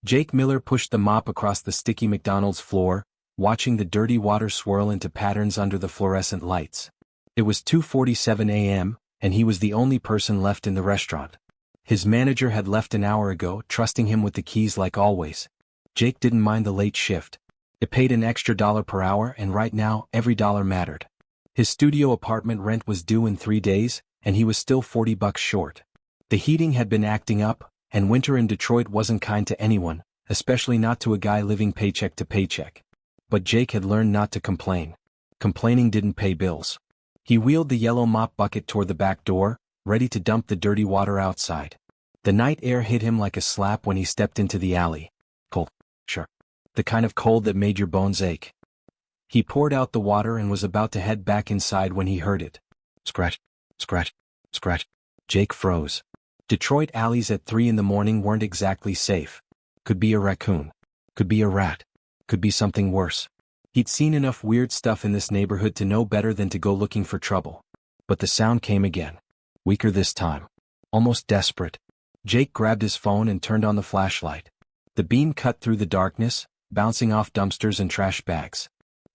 Jake Miller pushed the mop across the sticky McDonald's floor, watching the dirty water swirl into patterns under the fluorescent lights. It was 2:47 a.m., and he was the only person left in the restaurant. His manager had left an hour ago, trusting him with the keys like always. Jake didn't mind the late shift. It paid an extra $1 per hour, and right now, every dollar mattered. His studio apartment rent was due in 3 days, and he was still $40 short. The heating had been acting up, and winter in Detroit wasn't kind to anyone, especially not to a guy living paycheck to paycheck. But Jake had learned not to complain. Complaining didn't pay bills. He wheeled the yellow mop bucket toward the back door, ready to dump the dirty water outside. The night air hit him like a slap when he stepped into the alley. Cold. Sure. The kind of cold that made your bones ache. He poured out the water and was about to head back inside when he heard it. Scratch, scratch, scratch. Jake froze. Detroit alleys at 3 in the morning weren't exactly safe. Could be a raccoon. Could be a rat. Could be something worse. He'd seen enough weird stuff in this neighborhood to know better than to go looking for trouble. But the sound came again. Weaker this time. Almost desperate. Jake grabbed his phone and turned on the flashlight. The beam cut through the darkness, bouncing off dumpsters and trash bags.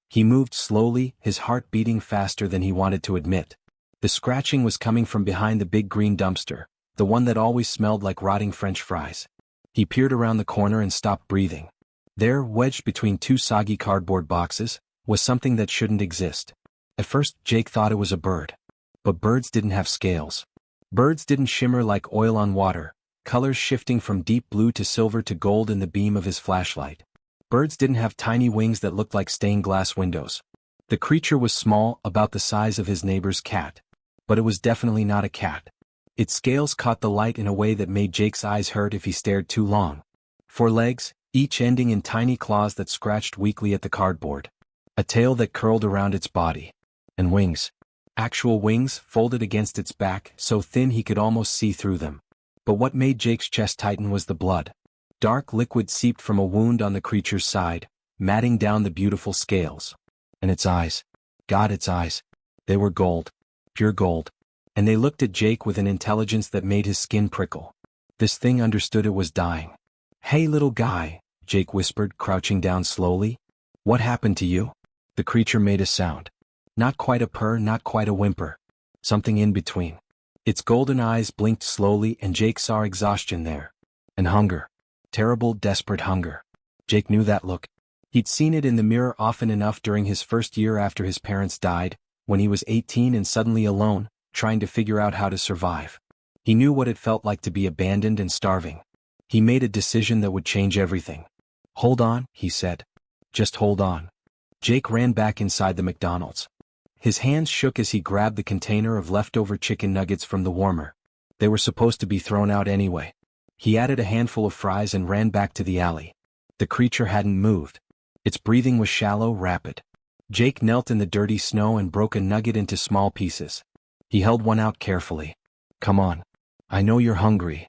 He moved slowly, his heart beating faster than he wanted to admit. The scratching was coming from behind the big green dumpster, the one that always smelled like rotting French fries. He peered around the corner and stopped breathing. There, wedged between 2 soggy cardboard boxes, was something that shouldn't exist. At first, Jake thought it was a bird. But birds didn't have scales. Birds didn't shimmer like oil on water, colors shifting from deep blue to silver to gold in the beam of his flashlight. Birds didn't have tiny wings that looked like stained glass windows. The creature was small, about the size of his neighbor's cat. But it was definitely not a cat. Its scales caught the light in a way that made Jake's eyes hurt if he stared too long. 4 legs, each ending in tiny claws that scratched weakly at the cardboard. A tail that curled around its body. And wings. Actual wings, folded against its back, so thin he could almost see through them. But what made Jake's chest tighten was the blood. Dark liquid seeped from a wound on the creature's side, matting down the beautiful scales. And its eyes. God, its eyes. They were gold. Pure gold. And they looked at Jake with an intelligence that made his skin prickle. This thing understood it was dying. "Hey little guy," Jake whispered, crouching down slowly. "What happened to you?" The creature made a sound. Not quite a purr, not quite a whimper. Something in between. Its golden eyes blinked slowly and Jake saw exhaustion there. And hunger. Terrible, desperate hunger. Jake knew that look. He'd seen it in the mirror often enough during his first year after his parents died, when he was 18 and suddenly alone, trying to figure out how to survive. He knew what it felt like to be abandoned and starving. He made a decision that would change everything. "Hold on," he said. "Just hold on." Jake ran back inside the McDonald's. His hands shook as he grabbed the container of leftover chicken nuggets from the warmer. They were supposed to be thrown out anyway. He added a handful of fries and ran back to the alley. The creature hadn't moved. Its breathing was shallow, rapid. Jake knelt in the dirty snow and broke a nugget into small pieces. He held one out carefully. "Come on. I know you're hungry."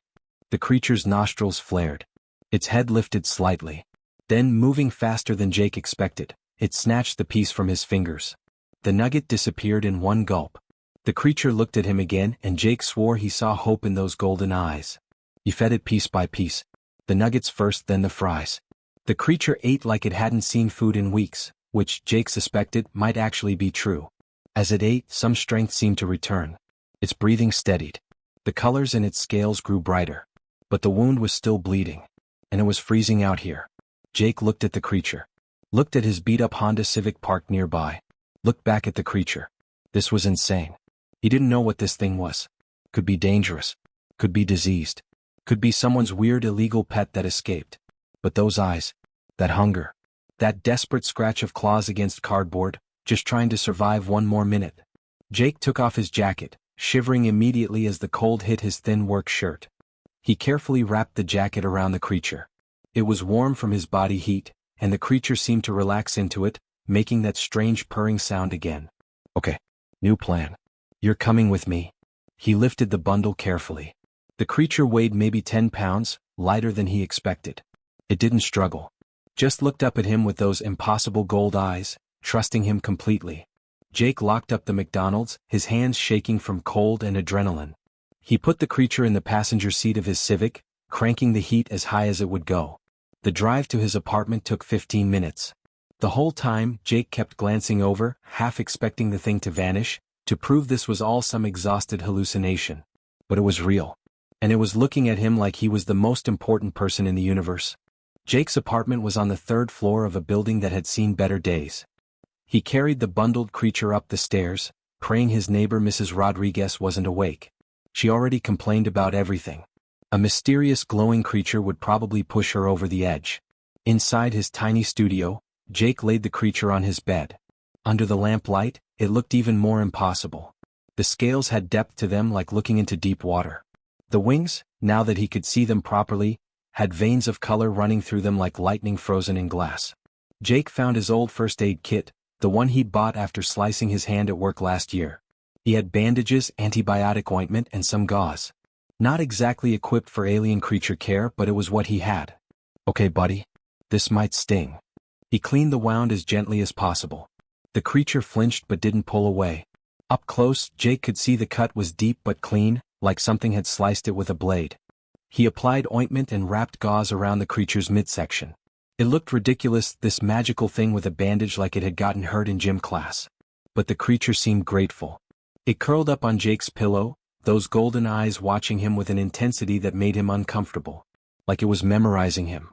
The creature's nostrils flared. Its head lifted slightly. Then, moving faster than Jake expected, it snatched the piece from his fingers. The nugget disappeared in one gulp. The creature looked at him again and Jake swore he saw hope in those golden eyes. He fed it piece by piece. The nuggets first, then the fries. The creature ate like it hadn't seen food in weeks, which Jake suspected might actually be true. As it ate, some strength seemed to return. Its breathing steadied. The colors in its scales grew brighter. But the wound was still bleeding. And it was freezing out here. Jake looked at the creature. Looked at his beat-up Honda Civic parked nearby. Looked back at the creature. This was insane. He didn't know what this thing was. Could be dangerous. Could be diseased. Could be someone's weird illegal pet that escaped. But those eyes. That hunger. That desperate scratch of claws against cardboard, just trying to survive one more minute. Jake took off his jacket, shivering immediately as the cold hit his thin work shirt. He carefully wrapped the jacket around the creature. It was warm from his body heat, and the creature seemed to relax into it, making that strange purring sound again. "Okay. New plan. You're coming with me." He lifted the bundle carefully. The creature weighed maybe 10 pounds, lighter than he expected. It didn't struggle. Just looked up at him with those impossible gold eyes, trusting him completely. Jake locked up the McDonald's, his hands shaking from cold and adrenaline. He put the creature in the passenger seat of his Civic, cranking the heat as high as it would go. The drive to his apartment took 15 minutes. The whole time, Jake kept glancing over, half expecting the thing to vanish, to prove this was all some exhausted hallucination. But it was real. And it was looking at him like he was the most important person in the universe. Jake's apartment was on the 3rd floor of a building that had seen better days. He carried the bundled creature up the stairs, praying his neighbor Mrs. Rodriguez wasn't awake. She already complained about everything. A mysterious glowing creature would probably push her over the edge. Inside his tiny studio, Jake laid the creature on his bed. Under the lamplight, it looked even more impossible. The scales had depth to them like looking into deep water. The wings, now that he could see them properly, had veins of color running through them like lightning frozen in glass. Jake found his old first aid kit, the one he'd bought after slicing his hand at work last year. He had bandages, antibiotic ointment, and some gauze. Not exactly equipped for alien creature care, but it was what he had. Okay, buddy. This might sting. He cleaned the wound as gently as possible. The creature flinched but didn't pull away. Up close, Jake could see the cut was deep but clean, like something had sliced it with a blade. He applied ointment and wrapped gauze around the creature's midsection. It looked ridiculous, this magical thing with a bandage like it had gotten hurt in gym class. But the creature seemed grateful. It curled up on Jake's pillow, those golden eyes watching him with an intensity that made him uncomfortable. Like it was memorizing him.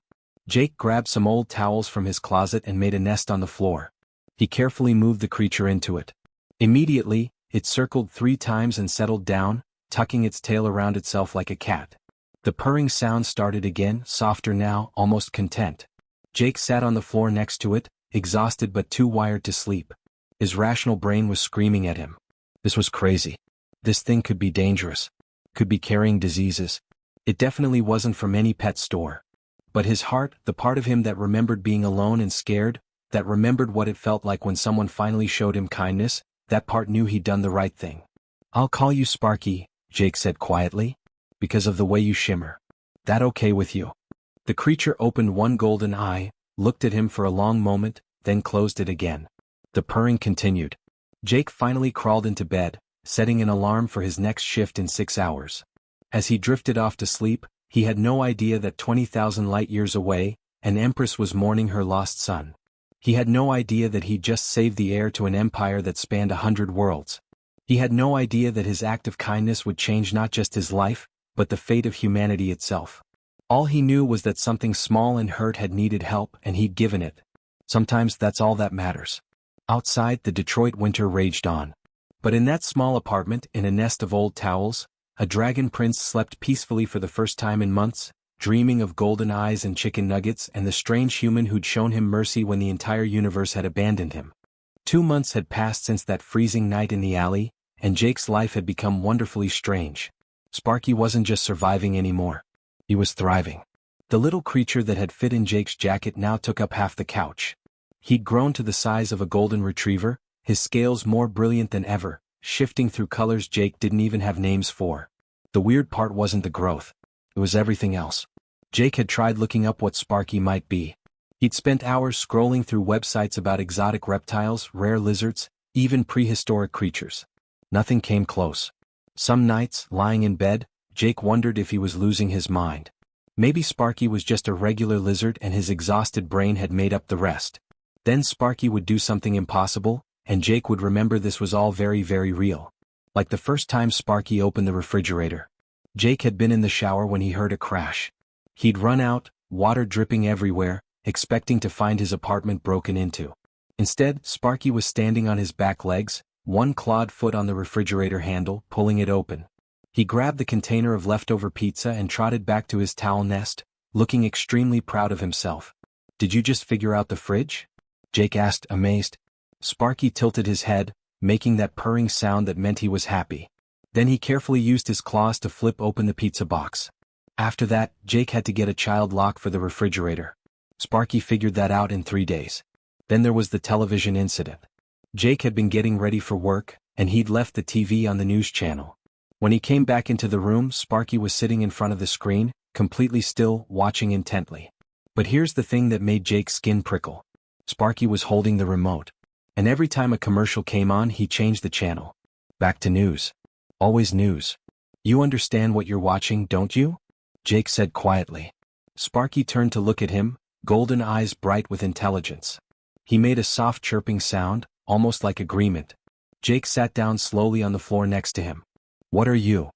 Jake grabbed some old towels from his closet and made a nest on the floor. He carefully moved the creature into it. Immediately, it circled 3 times and settled down, tucking its tail around itself like a cat. The purring sound started again, softer now, almost content. Jake sat on the floor next to it, exhausted but too wired to sleep. His rational brain was screaming at him. This was crazy. This thing could be dangerous. Could be carrying diseases. It definitely wasn't from any pet store. But his heart, the part of him that remembered being alone and scared, that remembered what it felt like when someone finally showed him kindness, that part knew he'd done the right thing. "I'll call you Sparky," Jake said quietly. "Because of the way you shimmer. That okay with you?" The creature opened one golden eye, looked at him for a long moment, then closed it again. The purring continued. Jake finally crawled into bed, setting an alarm for his next shift in 6 hours. As he drifted off to sleep, he had no idea that 20,000 light-years away, an empress was mourning her lost son. He had no idea that he'd just saved the heir to an empire that spanned 100 worlds. He had no idea that his act of kindness would change not just his life, but the fate of humanity itself. All he knew was that something small and hurt had needed help and he'd given it. Sometimes that's all that matters. Outside, the Detroit winter raged on. But in that small apartment, in a nest of old towels, a dragon prince slept peacefully for the first time in months, dreaming of golden eyes and chicken nuggets and the strange human who'd shown him mercy when the entire universe had abandoned him. 2 months had passed since that freezing night in the alley, and Jake's life had become wonderfully strange. Sparky wasn't just surviving anymore. He was thriving. The little creature that had fit in Jake's jacket now took up half the couch. He'd grown to the size of a golden retriever, his scales more brilliant than ever, shifting through colors Jake didn't even have names for. The weird part wasn't the growth. It was everything else. Jake had tried looking up what Sparky might be. He'd spent hours scrolling through websites about exotic reptiles, rare lizards, even prehistoric creatures. Nothing came close. Some nights, lying in bed, Jake wondered if he was losing his mind. Maybe Sparky was just a regular lizard and his exhausted brain had made up the rest. Then Sparky would do something impossible, and Jake would remember this was all very, very real. Like the first time Sparky opened the refrigerator. Jake had been in the shower when he heard a crash. He'd run out, water dripping everywhere, expecting to find his apartment broken into. Instead, Sparky was standing on his back legs, one clawed foot on the refrigerator handle, pulling it open. He grabbed the container of leftover pizza and trotted back to his towel nest, looking extremely proud of himself. "Did you just figure out the fridge?" Jake asked, amazed. Sparky tilted his head, making that purring sound that meant he was happy. Then he carefully used his claws to flip open the pizza box. After that, Jake had to get a child lock for the refrigerator. Sparky figured that out in 3 days. Then there was the television incident. Jake had been getting ready for work, and he'd left the TV on the news channel. When he came back into the room, Sparky was sitting in front of the screen, completely still, watching intently. But here's the thing that made Jake's skin prickle. Sparky was holding the remote. And every time a commercial came on, he changed the channel. Back to news. Always news. "You understand what you're watching, don't you?" Jake said quietly. Sparky turned to look at him, golden eyes bright with intelligence. He made a soft chirping sound, almost like agreement. Jake sat down slowly on the floor next to him. "What are you?"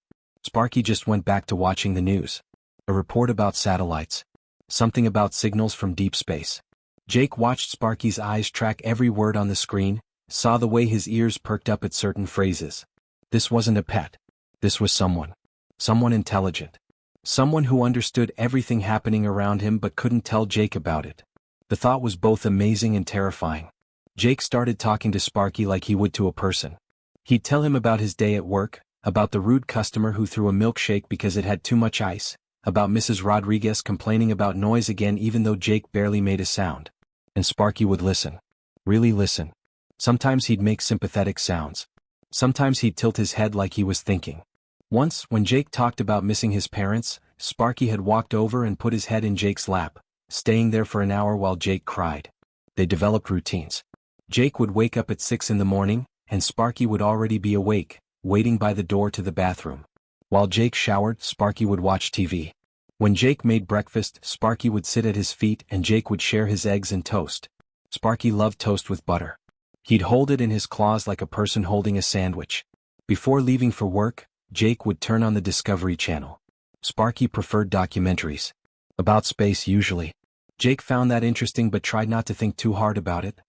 Sparky just went back to watching the news. "A report about satellites. Something about signals from deep space." Jake watched Sparky's eyes track every word on the screen, saw the way his ears perked up at certain phrases. This wasn't a pet. This was someone. Someone intelligent. Someone who understood everything happening around him but couldn't tell Jake about it. The thought was both amazing and terrifying. Jake started talking to Sparky like he would to a person. He'd tell him about his day at work, about the rude customer who threw a milkshake because it had too much ice, about Mrs. Rodriguez complaining about noise again even though Jake barely made a sound. And Sparky would listen. Really listen. Sometimes he'd make sympathetic sounds. Sometimes he'd tilt his head like he was thinking. Once, when Jake talked about missing his parents, Sparky had walked over and put his head in Jake's lap, staying there for an hour while Jake cried. They developed routines. Jake would wake up at 6 in the morning, and Sparky would already be awake, waiting by the door to the bathroom. While Jake showered, Sparky would watch TV. When Jake made breakfast, Sparky would sit at his feet and Jake would share his eggs and toast. Sparky loved toast with butter. He'd hold it in his claws like a person holding a sandwich. Before leaving for work, Jake would turn on the Discovery Channel. Sparky preferred documentaries. About space usually. Jake found that interesting but tried not to think too hard about it.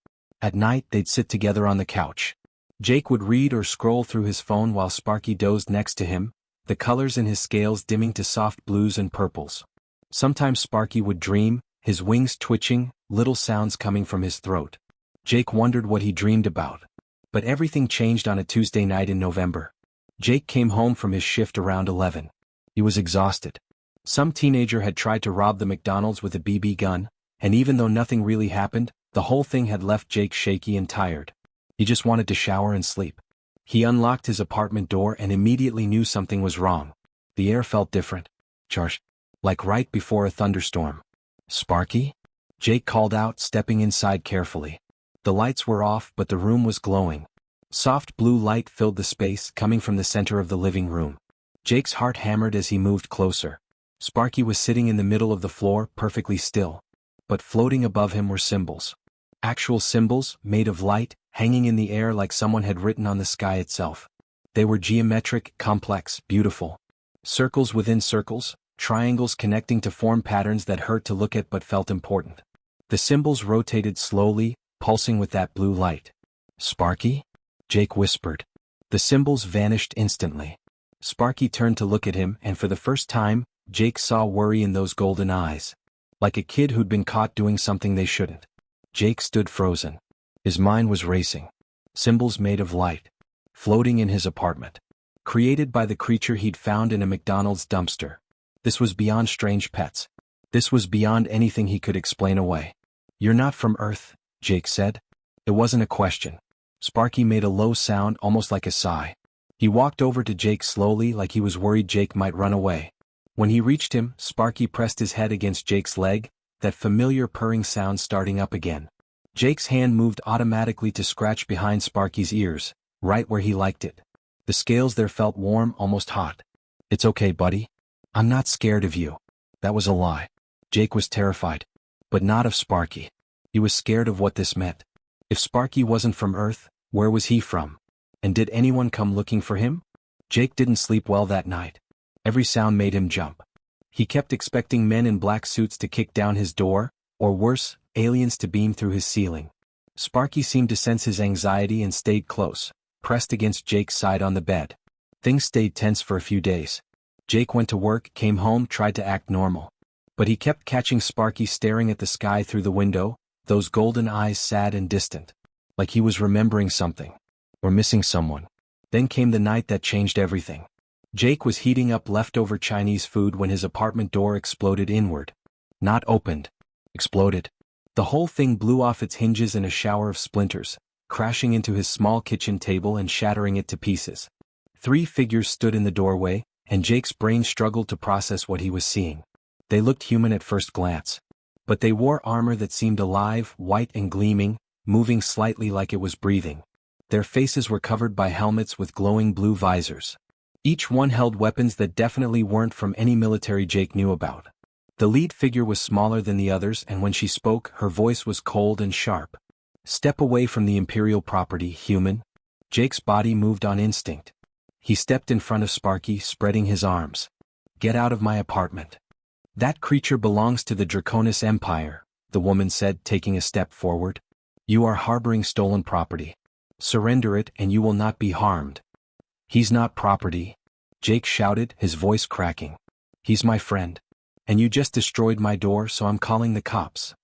At night they'd sit together on the couch. Jake would read or scroll through his phone while Sparky dozed next to him, the colors in his scales dimming to soft blues and purples. Sometimes Sparky would dream, his wings twitching, little sounds coming from his throat. Jake wondered what he dreamed about. But everything changed on a Tuesday night in November. Jake came home from his shift around 11. He was exhausted. Some teenager had tried to rob the McDonald's with a BB gun, and even though nothing really happened, the whole thing had left Jake shaky and tired. He just wanted to shower and sleep. He unlocked his apartment door and immediately knew something was wrong. The air felt different. Charged. Like right before a thunderstorm. "Sparky?" Jake called out, stepping inside carefully. The lights were off but the room was glowing. Soft blue light filled the space coming from the center of the living room. Jake's heart hammered as he moved closer. Sparky was sitting in the middle of the floor, perfectly still. But floating above him were symbols. Actual symbols, made of light, hanging in the air like someone had written on the sky itself. They were geometric, complex, beautiful. Circles within circles, triangles connecting to form patterns that hurt to look at but felt important. The symbols rotated slowly, pulsing with that blue light. "Sparky?" Jake whispered. The symbols vanished instantly. Sparky turned to look at him and for the first time, Jake saw worry in those golden eyes. Like a kid who'd been caught doing something they shouldn't. Jake stood frozen. His mind was racing. Symbols made of light. Floating in his apartment. Created by the creature he'd found in a McDonald's dumpster. This was beyond strange pets. This was beyond anything he could explain away. "You're not from Earth," Jake said. It wasn't a question. Sparky made a low sound almost like a sigh. He walked over to Jake slowly like he was worried Jake might run away. When he reached him, Sparky pressed his head against Jake's leg, that familiar purring sound starting up again. Jake's hand moved automatically to scratch behind Sparky's ears, right where he liked it. The scales there felt warm, almost hot. "It's okay, buddy. I'm not scared of you." That was a lie. Jake was terrified. But not of Sparky. He was scared of what this meant. If Sparky wasn't from Earth, where was he from? And did anyone come looking for him? Jake didn't sleep well that night. Every sound made him jump. He kept expecting men in black suits to kick down his door, or worse, aliens to beam through his ceiling. Sparky seemed to sense his anxiety and stayed close, pressed against Jake's side on the bed. Things stayed tense for a few days. Jake went to work, came home, tried to act normal. But he kept catching Sparky staring at the sky through the window, those golden eyes sad and distant. Like he was remembering something. Or missing someone. Then came the night that changed everything. Jake was heating up leftover Chinese food when his apartment door exploded inward. Not opened. Exploded. The whole thing blew off its hinges in a shower of splinters, crashing into his small kitchen table and shattering it to pieces. 3 figures stood in the doorway, and Jake's brain struggled to process what he was seeing. They looked human at first glance. But they wore armor that seemed alive, white and gleaming, moving slightly like it was breathing. Their faces were covered by helmets with glowing blue visors. Each one held weapons that definitely weren't from any military Jake knew about. The lead figure was smaller than the others, and when she spoke, her voice was cold and sharp. "Step away from the Imperial property, human." Jake's body moved on instinct. He stepped in front of Sparky, spreading his arms. "Get out of my apartment." "That creature belongs to the Draconis Empire," the woman said, taking a step forward. "You are harboring stolen property. Surrender it and you will not be harmed." "He's not property," Jake shouted, his voice cracking. "He's my friend. And you just destroyed my door, so I'm calling the cops."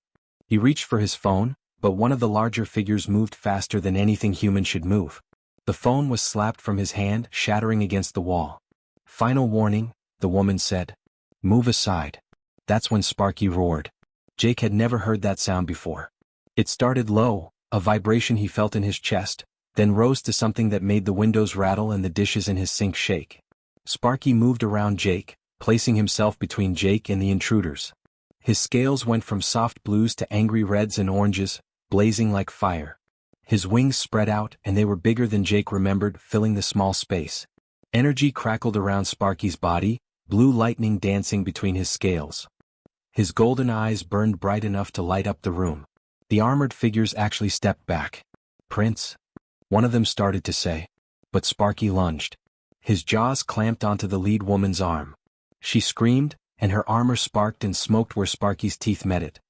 He reached for his phone, but one of the larger figures moved faster than anything human should move. The phone was slapped from his hand, shattering against the wall. "Final warning," the woman said. "Move aside." That's when Sparky roared. Jake had never heard that sound before. It started low, a vibration he felt in his chest, then rose to something that made the windows rattle and the dishes in his sink shake. Sparky moved around Jake, placing himself between Jake and the intruders. His scales went from soft blues to angry reds and oranges, blazing like fire. His wings spread out, and they were bigger than Jake remembered, filling the small space. Energy crackled around Sparky's body, blue lightning dancing between his scales. His golden eyes burned bright enough to light up the room. The armored figures actually stepped back. "Prince?" one of them started to say. But Sparky lunged. His jaws clamped onto the lead woman's arm. She screamed, and her armor sparked and smoked where Sparky's teeth met it.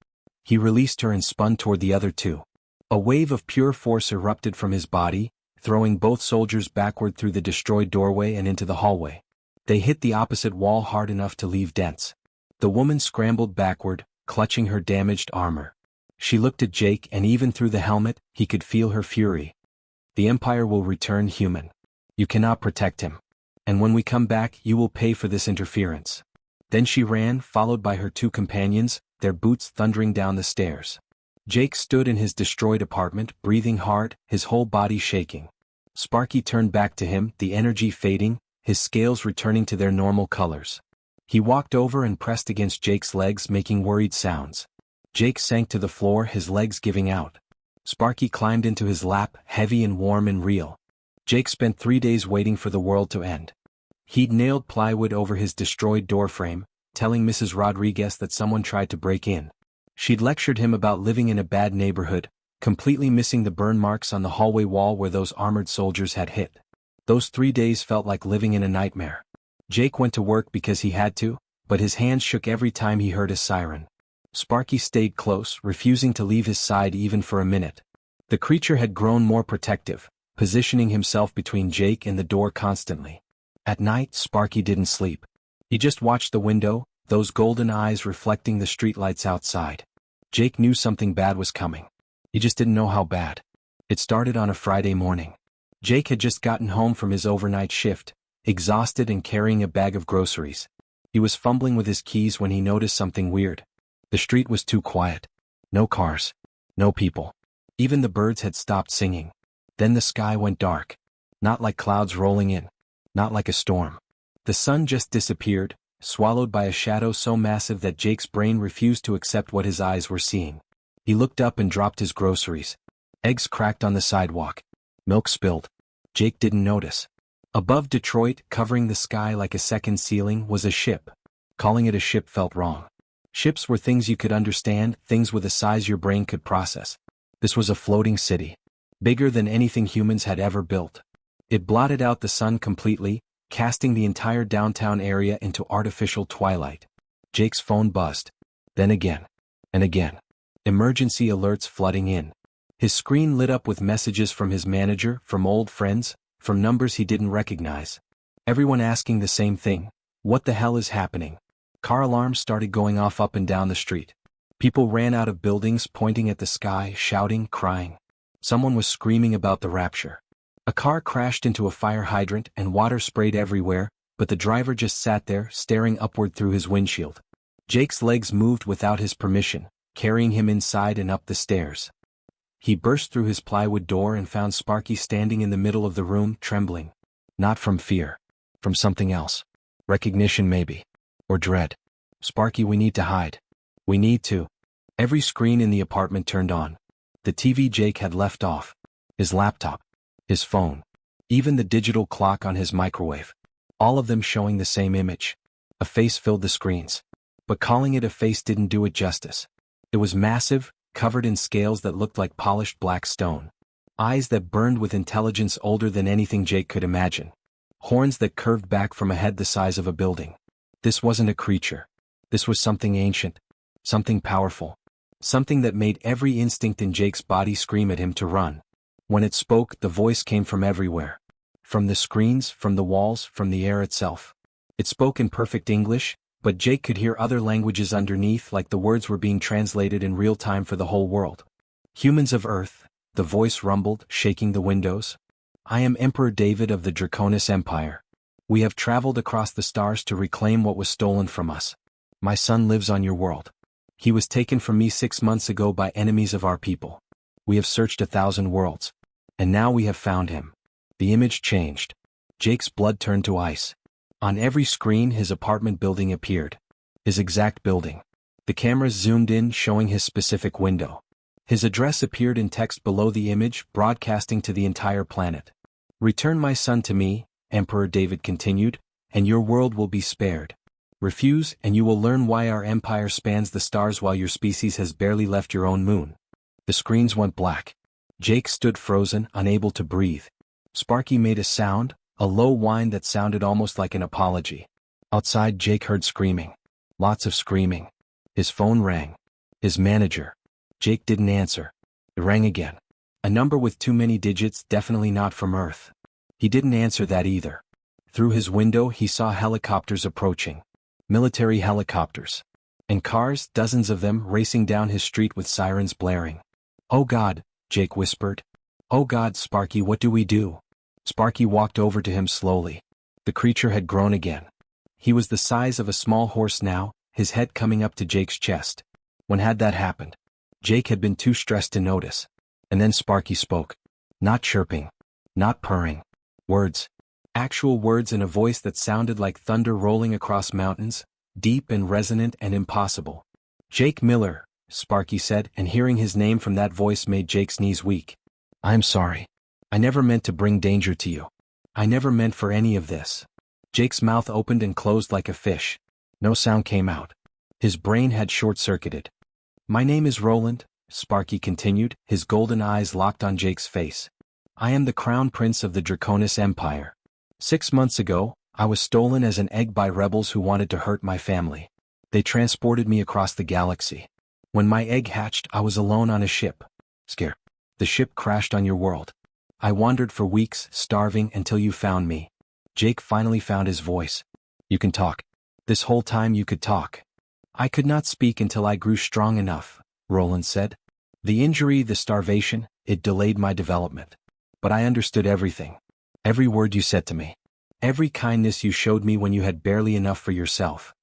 He released her and spun toward the other two. A wave of pure force erupted from his body, throwing both soldiers backward through the destroyed doorway and into the hallway. They hit the opposite wall hard enough to leave dents. The woman scrambled backward, clutching her damaged armor. She looked at Jake, and even through the helmet, he could feel her fury. "The Empire will return, human. You cannot protect him. And when we come back, you will pay for this interference." Then she ran, followed by her two companions, their boots thundering down the stairs. Jake stood in his destroyed apartment, breathing hard, his whole body shaking. Sparky turned back to him, the energy fading, his scales returning to their normal colors. He walked over and pressed against Jake's legs, making worried sounds. Jake sank to the floor, his legs giving out. Sparky climbed into his lap, heavy and warm and real. Jake spent 3 days waiting for the world to end. He'd nailed plywood over his destroyed doorframe, telling Mrs. Rodriguez that someone tried to break in. She'd lectured him about living in a bad neighborhood, completely missing the burn marks on the hallway wall where those armored soldiers had hit. Those 3 days felt like living in a nightmare. Jake went to work because he had to, but his hands shook every time he heard a siren. Sparky stayed close, refusing to leave his side even for a minute. The creature had grown more protective, positioning himself between Jake and the door constantly. At night, Sparky didn't sleep. He just watched the window, those golden eyes reflecting the streetlights outside. Jake knew something bad was coming. He just didn't know how bad. It started on a Friday morning. Jake had just gotten home from his overnight shift, exhausted and carrying a bag of groceries. He was fumbling with his keys when he noticed something weird. The street was too quiet. No cars. No people. Even the birds had stopped singing. Then the sky went dark. Not like clouds rolling in. Not like a storm. The sun just disappeared, swallowed by a shadow so massive that Jake's brain refused to accept what his eyes were seeing. He looked up and dropped his groceries. Eggs cracked on the sidewalk. Milk spilled. Jake didn't notice. Above Detroit, covering the sky like a second ceiling, was a ship. Calling it a ship felt wrong. Ships were things you could understand, things with a size your brain could process. This was a floating city. Bigger than anything humans had ever built. It blotted out the sun completely, casting the entire downtown area into artificial twilight. Jake's phone buzzed. Then again. And again. Emergency alerts flooding in. His screen lit up with messages from his manager, from old friends, from numbers he didn't recognize. Everyone asking the same thing. What the hell is happening? Car alarms started going off up and down the street. People ran out of buildings, pointing at the sky, shouting, crying. Someone was screaming about the rapture. A car crashed into a fire hydrant and water sprayed everywhere, but the driver just sat there, staring upward through his windshield. Jake's legs moved without his permission, carrying him inside and up the stairs. He burst through his plywood door and found Sparky standing in the middle of the room, trembling. Not from fear. From something else. Recognition maybe. Or dread. "Sparky, we need to hide. We need to." Every screen in the apartment turned on. The TV Jake had left off. His laptop. His phone. Even the digital clock on his microwave. All of them showing the same image. A face filled the screens. but calling it a face didn't do it justice. It was massive, covered in scales that looked like polished black stone. Eyes that burned with intelligence older than anything Jake could imagine. Horns that curved back from a head the size of a building. This wasn't a creature. This was something ancient. Something powerful. Something that made every instinct in Jake's body scream at him to run. When it spoke, the voice came from everywhere. From the screens, from the walls, from the air itself. It spoke in perfect English, but Jake could hear other languages underneath, like the words were being translated in real time for the whole world. Humans of Earth, the voice rumbled, shaking the windows. I am Emperor David of the Draconis Empire. We have traveled across the stars to reclaim what was stolen from us. My son lives on your world. He was taken from me 6 months ago by enemies of our people. We have searched 1,000 worlds. And now we have found him. The image changed. Jake's blood turned to ice. On every screen his apartment building appeared. His exact building. The cameras zoomed in, showing his specific window. His address appeared in text below the image, broadcasting to the entire planet. Return my son to me, Emperor David continued, and your world will be spared. Refuse, and you will learn why our empire spans the stars while your species has barely left your own moon. The screens went black. Jake stood frozen, unable to breathe. Sparky made a sound, a low whine that sounded almost like an apology. Outside, Jake heard screaming. Lots of screaming. His phone rang. His manager. Jake didn't answer. It rang again. A number with too many digits, definitely not from Earth. He didn't answer that either. Through his window he saw helicopters approaching. Military helicopters. And cars, dozens of them, racing down his street with sirens blaring. Oh God, Jake whispered. Oh God, Sparky, what do we do? Sparky walked over to him slowly. The creature had grown again. He was the size of a small horse now, his head coming up to Jake's chest. When had that happened? Jake had been too stressed to notice. And then Sparky spoke. Not chirping. Not purring. Words. Actual words in a voice that sounded like thunder rolling across mountains, deep and resonant and impossible. Jake Miller, Sparky said, and hearing his name from that voice made Jake's knees weak. I'm sorry. I never meant to bring danger to you. I never meant for any of this. Jake's mouth opened and closed like a fish. No sound came out. His brain had short-circuited. My name is Roland, Sparky continued, his golden eyes locked on Jake's face. I am the crown prince of the Draconis Empire. 6 months ago, I was stolen as an egg by rebels who wanted to hurt my family. They transported me across the galaxy. When my egg hatched, I was alone on a ship. Scared. The ship crashed on your world. I wandered for weeks, starving, until you found me. Jake finally found his voice. You can talk. This whole time you could talk. I could not speak until I grew strong enough, Roland said. The injury, the starvation, it delayed my development. But I understood everything. Every word you said to me. Every kindness you showed me when you had barely enough for yourself.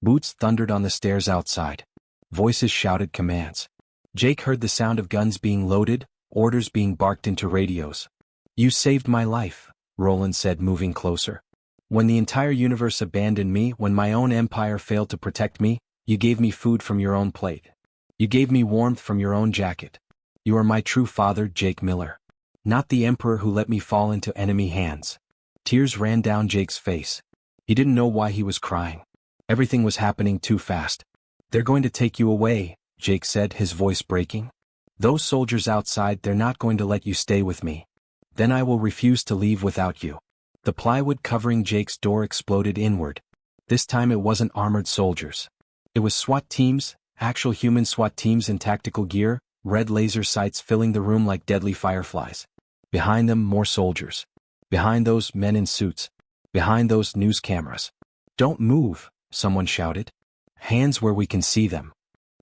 Boots thundered on the stairs outside. Voices shouted commands. Jake heard the sound of guns being loaded, orders being barked into radios. You saved my life, Roland said, moving closer. When the entire universe abandoned me, when my own empire failed to protect me, you gave me food from your own plate. You gave me warmth from your own jacket. You are my true father, Jake Miller. Not the emperor who let me fall into enemy hands. Tears ran down Jake's face. He didn't know why he was crying. Everything was happening too fast. They're going to take you away, Jake said, his voice breaking. Those soldiers outside, they're not going to let you stay with me. Then I will refuse to leave without you. The plywood covering Jake's door exploded inward. This time it wasn't armored soldiers. It was SWAT teams, actual human SWAT teams in tactical gear, red laser sights filling the room like deadly fireflies. Behind them, more soldiers. Behind those, men in suits. Behind those, news cameras. Don't move, someone shouted. Hands where we can see them.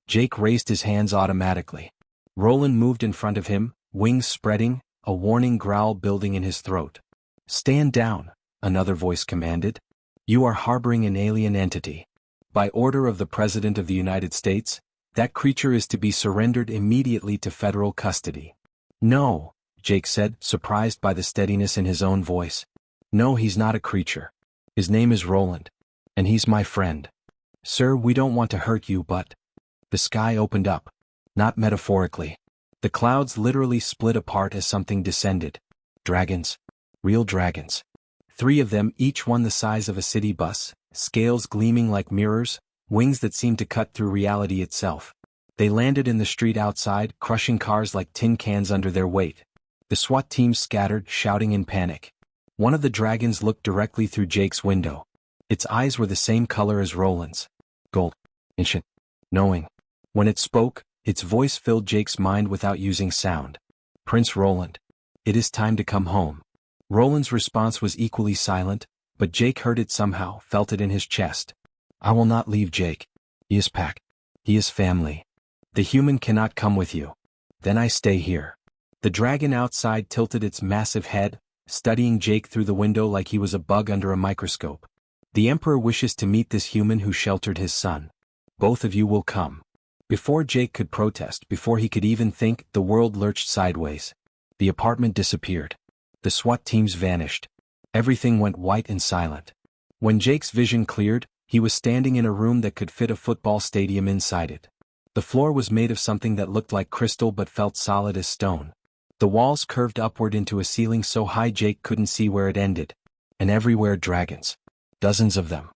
Jake raised his hands automatically. Roland moved in front of him, wings spreading, a warning growl building in his throat. Stand down, another voice commanded. You are harboring an alien entity. By order of the President of the United States, that creature is to be surrendered immediately to federal custody. No, Jake said, surprised by the steadiness in his own voice. No, he's not a creature. His name is Roland. And he's my friend. Sir, we don't want to hurt you, but... The sky opened up. Not metaphorically. The clouds literally split apart as something descended. Dragons. Real dragons. 3 of them, each one the size of a city bus, scales gleaming like mirrors, wings that seemed to cut through reality itself. They landed in the street outside, crushing cars like tin cans under their weight. The SWAT teams scattered, shouting in panic. One of the dragons looked directly through Jake's window. Its eyes were the same color as Roland's. Gold. Ancient. Knowing. When it spoke, its voice filled Jake's mind without using sound. Prince Roland. It is time to come home. Roland's response was equally silent, but Jake heard it somehow, felt it in his chest. I will not leave Jake. He is pack. He is family. The human cannot come with you. Then I stay here. The dragon outside tilted its massive head, studying Jake through the window like he was a bug under a microscope. The Emperor wishes to meet this human who sheltered his son. Both of you will come. Before Jake could protest, before he could even think, the world lurched sideways. The apartment disappeared. The SWAT teams vanished. Everything went white and silent. When Jake's vision cleared, he was standing in a room that could fit a football stadium inside it. The floor was made of something that looked like crystal but felt solid as stone. The walls curved upward into a ceiling so high Jake couldn't see where it ended. And everywhere dragons. Dozens of them.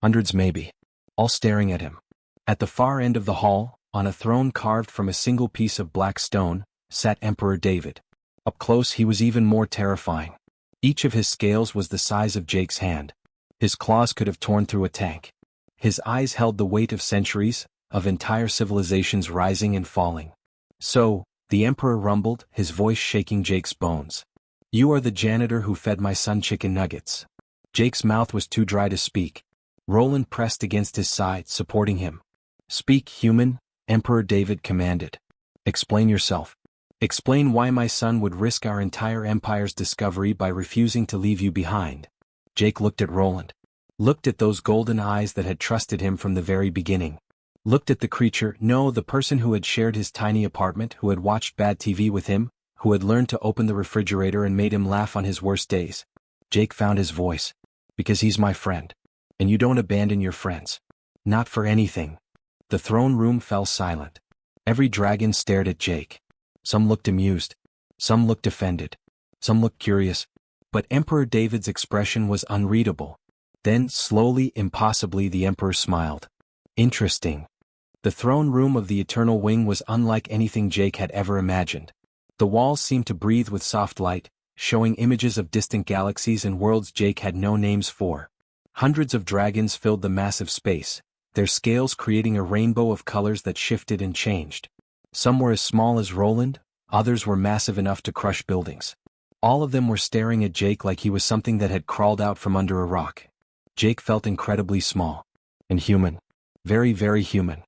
Hundreds maybe. All staring at him. At the far end of the hall, on a throne carved from a single piece of black stone, sat Emperor David. Up close he was even more terrifying. Each of his scales was the size of Jake's hand. His claws could have torn through a tank. His eyes held the weight of centuries, of entire civilizations rising and falling. So, the Emperor rumbled, his voice shaking Jake's bones. You are the janitor who fed my son chicken nuggets. Jake's mouth was too dry to speak. Roland pressed against his side, supporting him. Speak, human, Emperor David commanded. Explain yourself. Explain why my son would risk our entire empire's discovery by refusing to leave you behind. Jake looked at Roland. Looked at those golden eyes that had trusted him from the very beginning. Looked at the creature, no, the person who had shared his tiny apartment, who had watched bad TV with him, who had learned to open the refrigerator and made him laugh on his worst days. Jake found his voice. Because he's my friend. And you don't abandon your friends. Not for anything. The throne room fell silent. Every dragon stared at Jake. Some looked amused. Some looked offended. Some looked curious. But Emperor David's expression was unreadable. Then, slowly, impossibly, the Emperor smiled. Interesting. The throne room of the Eternal Wing was unlike anything Jake had ever imagined. The walls seemed to breathe with soft light, showing images of distant galaxies and worlds Jake had no names for. Hundreds of dragons filled the massive space, their scales creating a rainbow of colors that shifted and changed. Some were as small as Roland, others were massive enough to crush buildings. All of them were staring at Jake like he was something that had crawled out from under a rock. Jake felt incredibly small. And human. Very, very human.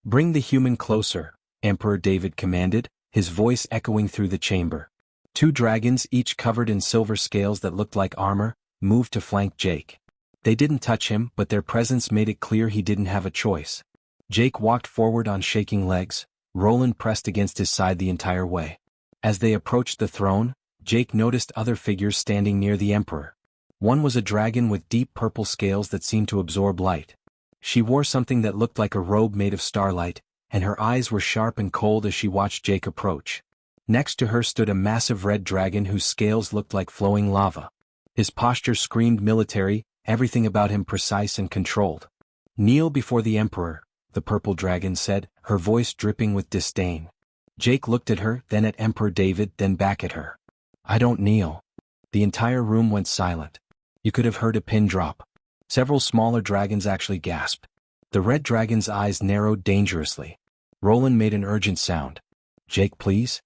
Bring the human closer, Emperor David commanded, his voice echoing through the chamber. Two dragons, each covered in silver scales that looked like armor, moved to flank Jake. They didn't touch him, but their presence made it clear he didn't have a choice. Jake walked forward on shaking legs, Roland pressed against his side the entire way. As they approached the throne, Jake noticed other figures standing near the Emperor. One was a dragon with deep purple scales that seemed to absorb light. She wore something that looked like a robe made of starlight, and her eyes were sharp and cold as she watched Jake approach. Next to her stood a massive red dragon whose scales looked like flowing lava. His posture screamed military, everything about him precise and controlled. Kneel before the Emperor, the purple dragon said, her voice dripping with disdain. Jake looked at her, then at Emperor David, then back at her. I don't kneel. The entire room went silent. You could have heard a pin drop. Several smaller dragons actually gasped. The red dragon's eyes narrowed dangerously. Roland made an urgent sound. Jake, please?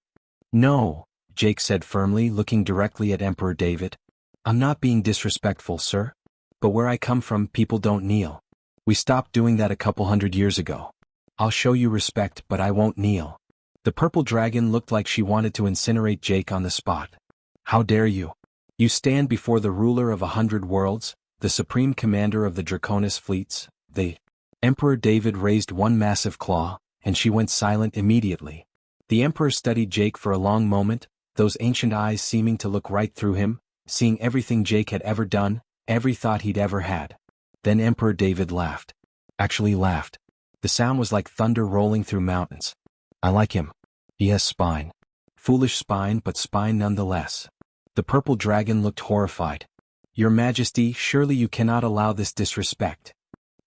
No, Jake said firmly, looking directly at Emperor David. I'm not being disrespectful, sir. But where I come from, people don't kneel. We stopped doing that a couple hundred years ago. I'll show you respect, but I won't kneel. The purple dragon looked like she wanted to incinerate Jake on the spot. How dare you? You stand before the ruler of 100 worlds, the supreme commander of the Draconis fleets, the Emperor David raised one massive claw, and she went silent immediately. The Emperor studied Jake for a long moment, those ancient eyes seeming to look right through him, seeing everything Jake had ever done, every thought he'd ever had. Then Emperor David laughed. Actually laughed. The sound was like thunder rolling through mountains. I like him. He has spine. Foolish spine, but spine nonetheless. The purple dragon looked horrified. Your Majesty, surely you cannot allow this disrespect.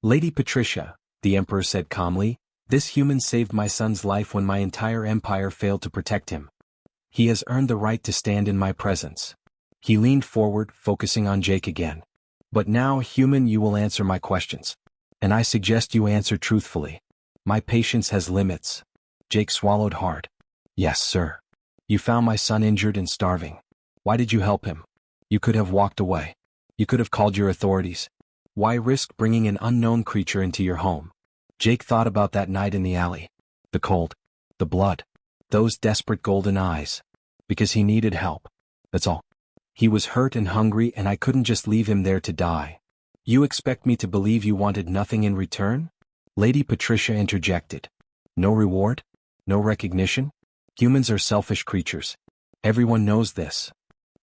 Lady Patricia, the Emperor said calmly. This human saved my son's life when my entire empire failed to protect him. He has earned the right to stand in my presence. He leaned forward, focusing on Jake again. But now, human, you will answer my questions. And I suggest you answer truthfully. My patience has limits. Jake swallowed hard. Yes, sir. You found my son injured and starving. Why did you help him? You could have walked away. You could have called your authorities. Why risk bringing an unknown creature into your home? Jake thought about that night in the alley. The cold. The blood. Those desperate golden eyes. Because he needed help. That's all. He was hurt and hungry, and I couldn't just leave him there to die. You expect me to believe you wanted nothing in return? Lady Patricia interjected. No reward? No recognition? Humans are selfish creatures. Everyone knows this.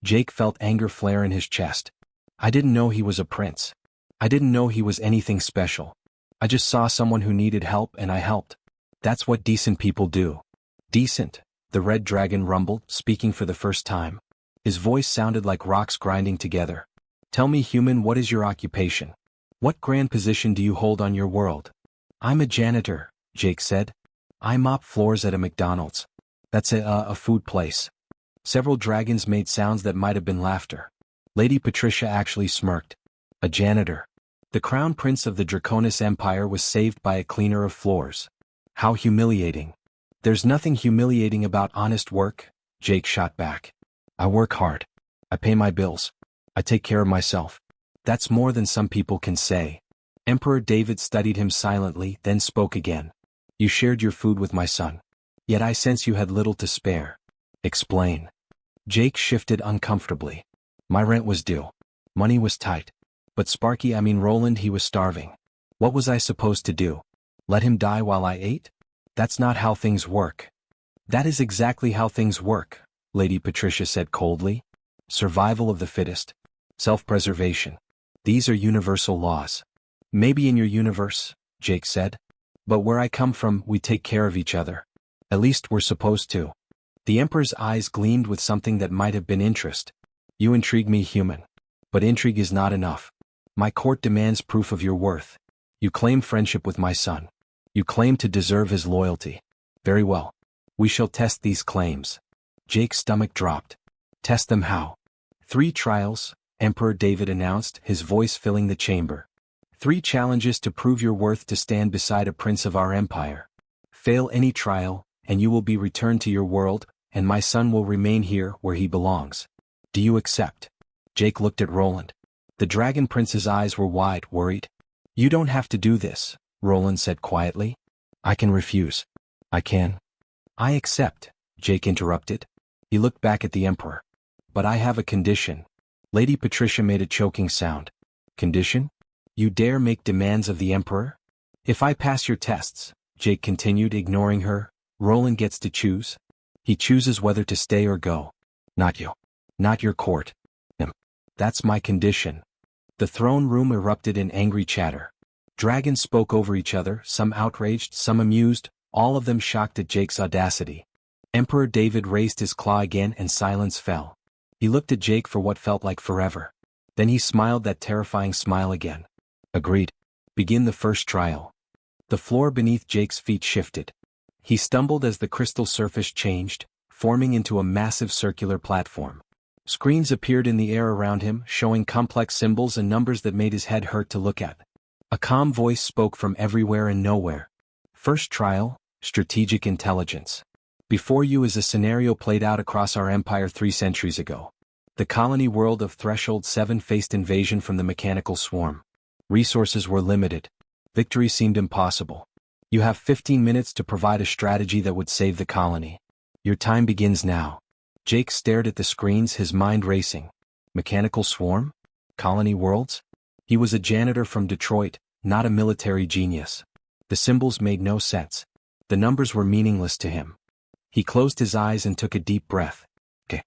Jake felt anger flare in his chest. I didn't know he was a prince. I didn't know he was anything special. I just saw someone who needed help and I helped. That's what decent people do. Decent, the red dragon rumbled, speaking for the first time. His voice sounded like rocks grinding together. Tell me, human, what is your occupation? What grand position do you hold on your world? I'm a janitor, Jake said. I mop floors at a McDonald's. That's a food place. Several dragons made sounds that might have been laughter. Lady Patricia actually smirked. A janitor. The crown prince of the Draconis Empire was saved by a cleaner of floors. How humiliating. There's nothing humiliating about honest work, Jake shot back. I work hard. I pay my bills. I take care of myself. That's more than some people can say. Emperor David studied him silently, then spoke again. You shared your food with my son. Yet I sense you had little to spare. Explain. Jake shifted uncomfortably. My rent was due. Money was tight. But Roland, he was starving. What was I supposed to do? Let him die while I ate? That's not how things work. That is exactly how things work, Lady Patricia said coldly. Survival of the fittest. Self-preservation. These are universal laws. Maybe in your universe, Jake said. But where I come from, we take care of each other. At least we're supposed to. The Emperor's eyes gleamed with something that might have been interest. You intrigue me, human. But intrigue is not enough. My court demands proof of your worth. You claim friendship with my son. You claim to deserve his loyalty. Very well. We shall test these claims. Jake's stomach dropped. Test them how? 3 trials, Emperor David announced, his voice filling the chamber. 3 challenges to prove your worth to stand beside a prince of our empire. Fail any trial, and you will be returned to your world, and my son will remain here where he belongs. Do you accept? Jake looked at Roland. The Dragon Prince's eyes were wide, worried. You don't have to do this, Roland said quietly. I can refuse. I can. I accept, Jake interrupted. He looked back at the Emperor. But I have a condition. Lady Patricia made a choking sound. Condition? You dare make demands of the Emperor? If I pass your tests, Jake continued, ignoring her, Roland gets to choose. He chooses whether to stay or go. Not you. Not your court. That's my condition. The throne room erupted in angry chatter. Dragons spoke over each other, some outraged, some amused, all of them shocked at Jake's audacity. Emperor David raised his claw again and silence fell. He looked at Jake for what felt like forever. Then he smiled that terrifying smile again. Agreed. Begin the first trial. The floor beneath Jake's feet shifted. He stumbled as the crystal surface changed, forming into a massive circular platform. Screens appeared in the air around him, showing complex symbols and numbers that made his head hurt to look at. A calm voice spoke from everywhere and nowhere. First trial, strategic intelligence. Before you is a scenario played out across our empire 3 centuries ago. The colony world of Threshold 7 faced invasion from the mechanical swarm. Resources were limited. Victory seemed impossible. You have 15 minutes to provide a strategy that would save the colony. Your time begins now. Jake stared at the screens, his mind racing. Mechanical swarm? Colony worlds? He was a janitor from Detroit, not a military genius. The symbols made no sense. The numbers were meaningless to him. He closed his eyes and took a deep breath. Okay.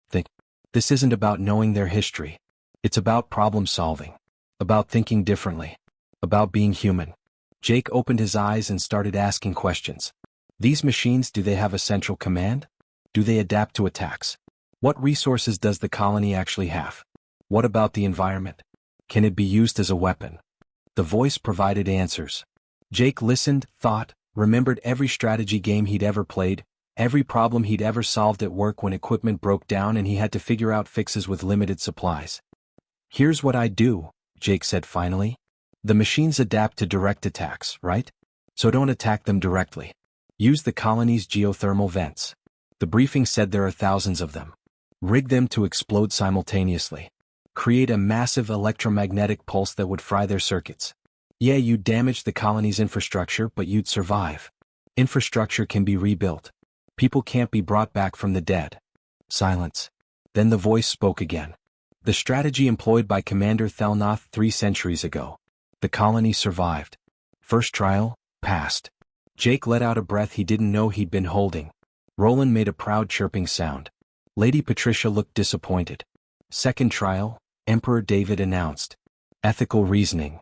Think. This isn't about knowing their history. It's about problem solving. About thinking differently. About being human. Jake opened his eyes and started asking questions. These machines, do they have a central command? Do they adapt to attacks? What resources does the colony actually have? What about the environment? Can it be used as a weapon? The voice provided answers. Jake listened, thought, remembered every strategy game he'd ever played, every problem he'd ever solved at work when equipment broke down and he had to figure out fixes with limited supplies. "Here's what I do," Jake said finally. "The machines adapt to direct attacks, right? So don't attack them directly. Use the colony's geothermal vents. The briefing said there are thousands of them. Rig them to explode simultaneously. Create a massive electromagnetic pulse that would fry their circuits. Yeah, you'd damage the colony's infrastructure, but you'd survive. Infrastructure can be rebuilt. People can't be brought back from the dead." Silence. Then the voice spoke again. "The strategy employed by Commander Thelnoth 3 centuries ago. The colony survived. First trial, passed." Jake let out a breath he didn't know he'd been holding. Roland made a proud chirping sound. Lady Patricia looked disappointed. "Second trial," Emperor David announced. "Ethical reasoning."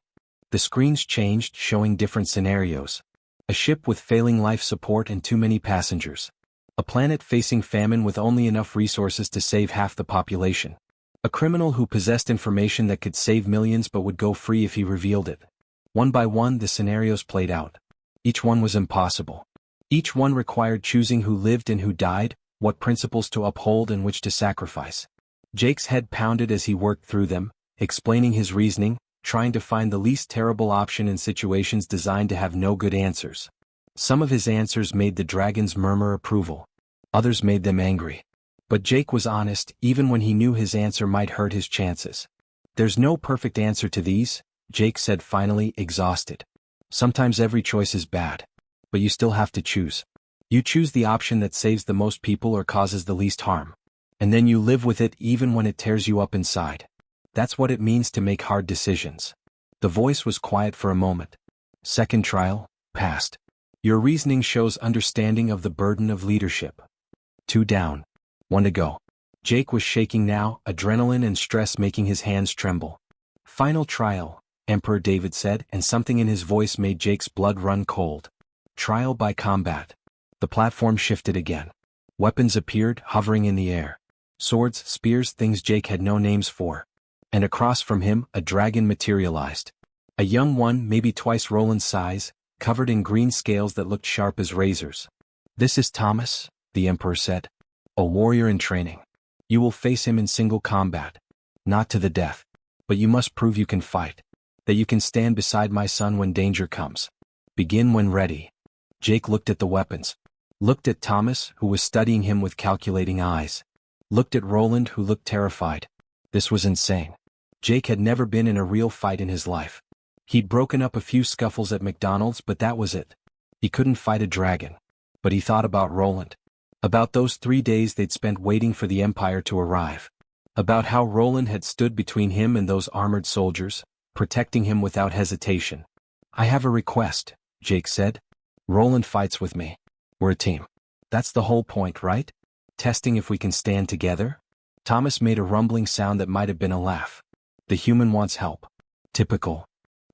The screens changed, showing different scenarios. A ship with failing life support and too many passengers. A planet facing famine with only enough resources to save half the population. A criminal who possessed information that could save millions but would go free if he revealed it. One by one the scenarios played out. Each one was impossible. Each one required choosing who lived and who died, what principles to uphold and which to sacrifice. Jake's head pounded as he worked through them, explaining his reasoning, trying to find the least terrible option in situations designed to have no good answers. Some of his answers made the dragons murmur approval. Others made them angry. But Jake was honest, even when he knew his answer might hurt his chances. "There's no perfect answer to these," Jake said finally, exhausted. "Sometimes every choice is bad. But you still have to choose. You choose the option that saves the most people or causes the least harm. And then you live with it even when it tears you up inside. That's what it means to make hard decisions." The voice was quiet for a moment. "Second trial, passed. Your reasoning shows understanding of the burden of leadership. 2 down. 1 to go." Jake was shaking now, adrenaline and stress making his hands tremble. "Final trial," Emperor David said, and something in his voice made Jake's blood run cold. "Trial by combat." The platform shifted again. Weapons appeared, hovering in the air. Swords, spears, things Jake had no names for. And across from him, a dragon materialized. A young one, maybe twice Roland's size, covered in green scales that looked sharp as razors. "This is Thomas," the Emperor said. "A warrior in training. You will face him in single combat. Not to the death. But you must prove you can fight. That you can stand beside my son when danger comes. Begin when ready." Jake looked at the weapons. Looked at Thomas, who was studying him with calculating eyes. Looked at Roland, who looked terrified. This was insane. Jake had never been in a real fight in his life. He'd broken up a few scuffles at McDonald's, but that was it. He couldn't fight a dragon. But he thought about Roland. About those 3 days they'd spent waiting for the Empire to arrive. About how Roland had stood between him and those armored soldiers, protecting him without hesitation. "I have a request," Jake said. "Roland fights with me. We're a team. That's the whole point, right? Testing if we can stand together?" Thomas made a rumbling sound that might have been a laugh. "The human wants help." "Typical.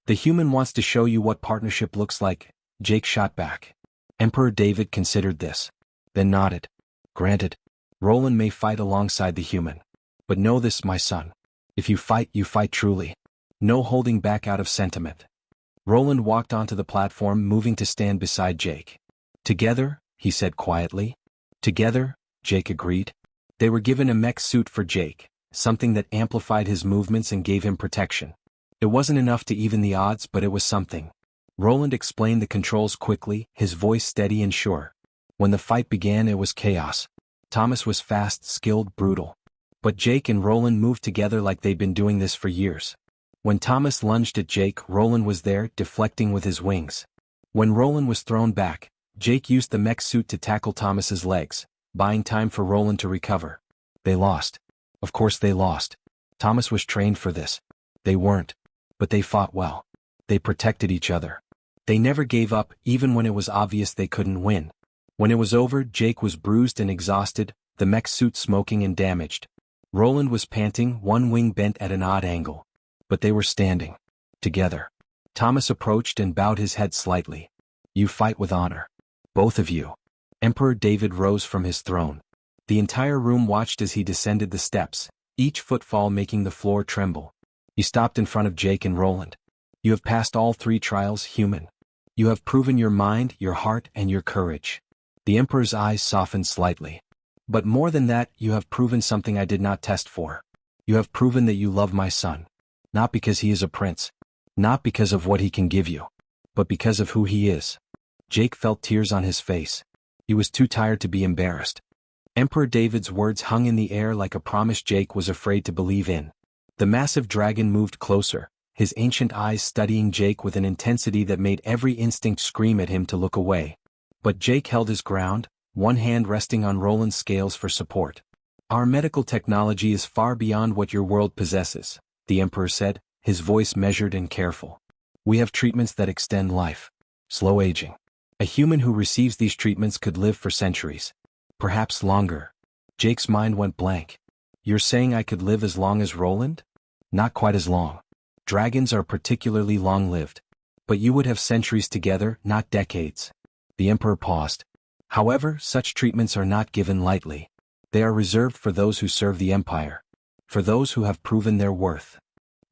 The human wants to show you what partnership looks like," Jake shot back. Emperor David considered this. Then nodded. "Granted. Roland may fight alongside the human. But know this, my son. If you fight truly. No holding back out of sentiment." Roland walked onto the platform, moving to stand beside Jake. "Together," he said quietly. "Together," Jake agreed. They were given a mech suit for Jake, something that amplified his movements and gave him protection. It wasn't enough to even the odds, but it was something. Roland explained the controls quickly, his voice steady and sure. When the fight began, it was chaos. Thomas was fast, skilled, brutal. But Jake and Roland moved together like they'd been doing this for years. When Thomas lunged at Jake, Roland was there, deflecting with his wings. When Roland was thrown back, Jake used the mech suit to tackle Thomas's legs, buying time for Roland to recover. They lost. Of course they lost. Thomas was trained for this. They weren't. But they fought well. They protected each other. They never gave up, even when it was obvious they couldn't win. When it was over, Jake was bruised and exhausted, the mech suit smoking and damaged. Roland was panting, one wing bent at an odd angle. But they were standing. Together. Thomas approached and bowed his head slightly. "You fight with honor. Both of you." Emperor David rose from his throne. The entire room watched as he descended the steps, each footfall making the floor tremble. He stopped in front of Jake and Roland. "You have passed all 3 trials, human. You have proven your mind, your heart, and your courage. The Emperor's eyes softened slightly. But more than that, you have proven something I did not test for. You have proven that you love my son. Not because he is a prince. Not because of what he can give you. But because of who he is. Jake felt tears on his face. He was too tired to be embarrassed. Emperor David's words hung in the air like a promise Jake was afraid to believe in. The massive dragon moved closer, his ancient eyes studying Jake with an intensity that made every instinct scream at him to look away. But Jake held his ground, one hand resting on Roland's scales for support. Our medical technology is far beyond what your world possesses, the Emperor said, his voice measured and careful. We have treatments that extend life. Slow aging. A human who receives these treatments could live for centuries. Perhaps longer. Jake's mind went blank. You're saying I could live as long as Roland? Not quite as long. Dragons are particularly long-lived. But you would have centuries together, not decades. The Emperor paused. However, such treatments are not given lightly. They are reserved for those who serve the Empire. For those who have proven their worth.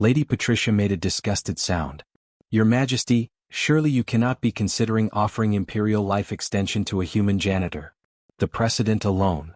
Lady Patricia made a disgusted sound. Your Majesty, surely you cannot be considering offering imperial life extension to a human janitor. The precedent alone.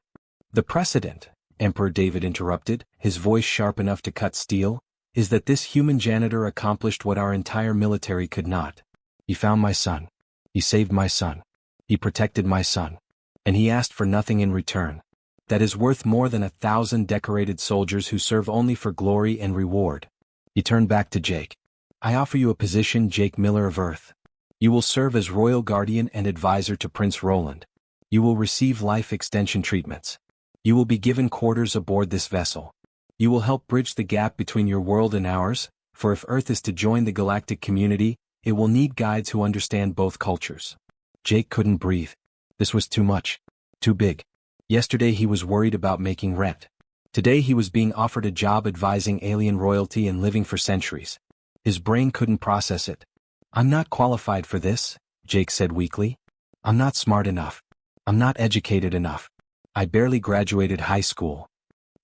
The precedent, Emperor David interrupted, his voice sharp enough to cut steel, is that this human janitor accomplished what our entire military could not. He found my son. He saved my son. He protected my son. And he asked for nothing in return. That is worth more than 1,000 decorated soldiers who serve only for glory and reward. He turned back to Jake. I offer you a position, Jake Miller of Earth. You will serve as royal guardian and advisor to Prince Roland. You will receive life extension treatments. You will be given quarters aboard this vessel. You will help bridge the gap between your world and ours, for if Earth is to join the galactic community, it will need guides who understand both cultures. Jake couldn't breathe. This was too much. Too big. Yesterday he was worried about making rent. Today he was being offered a job advising alien royalty and living for centuries. His brain couldn't process it. I'm not qualified for this, Jake said weakly. I'm not smart enough. I'm not educated enough. I barely graduated high school.